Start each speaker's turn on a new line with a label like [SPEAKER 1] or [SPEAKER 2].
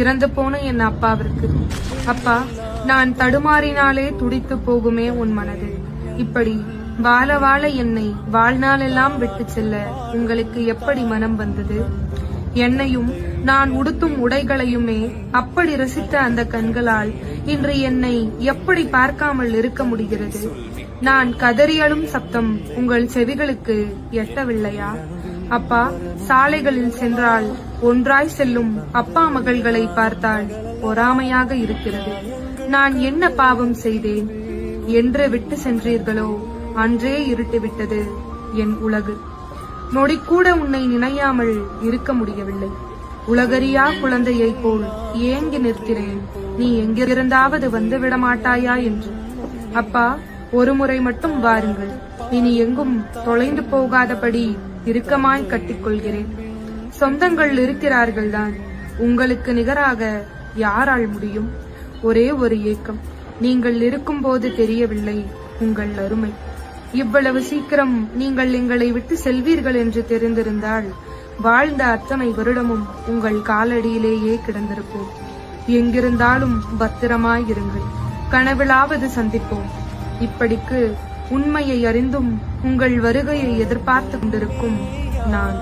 [SPEAKER 1] இறந்து போன என் அப்பாவிற்கு. அப்பா, நான் தடுமாறினாலே துடித்து போகுமே உன் மனது. இப்படி வாழ வாழ என்னை வாழ்நாளெல்லாம் விட்டு செல்ல உங்களுக்கு எப்படி மனம் வந்தது? என்னையும் நான் உடுத்தும் உடைகளையுமே அப்படி ரசித்த அந்த கண்களால் இன்று என்னை எப்படி பார்க்காமல் இருக்க முடிகிறது? நான் கதறியலும் சப்தம் உங்கள் செவிகளுக்கு எட்டவில்லையா? அப்பா, சாலைகளில் சென்றால் ஒன்றாய் செல்லும் அப்பா மகள்களை பார்த்தால் பொறாமையாக இருக்கிறது. நான் என்ன பாவம் செய்தேன்? என்று விட்டு சென்றீர்களோ அன்றே இருட்டுவிட்டது என் உலகு. நொடிக்கூட உன்னை நினையாமல் இருக்க முடியவில்லை. உலகறியா குழந்தையைப் போல் ஏங்கி நிற்கிறேன், நீ எங்கிருந்தாவது வந்துவிட மாட்டாயா என்று. அப்பா, ஒரு முறை மட்டும் வாருங்கள். இனி எங்கும் தொலைந்து போகாதபடி இறுக்கமாய் கட்டிக்கொள்கிறேன். சொந்தங்கள் இருக்கிறார்கள்தான், உங்களுக்கு நிகராக யாரால் முடியும்? ஒரே ஒரு ஏக்கம், நீங்கள் இருக்கும்போது தெரியவில்லை உங்கள் அருமை. இவ்வளவு சீக்கிரம் நீங்கள் எங்களை விட்டு செல்வீர்கள் என்று தெரிந்திருந்தால் வாழ்ந்த அத்தனை வருடமும் உங்கள் காலடியிலேயே கிடந்திருப்போம். எங்கிருந்தாலும் பத்திரமாயிருங்கள், கனவிலாவது சந்திப்போம். இப்படிக்கு உண்மையை அறிந்தும் உங்கள் வருகையை எதிர்பார்த்து கொண்டிருக்கும் நான்.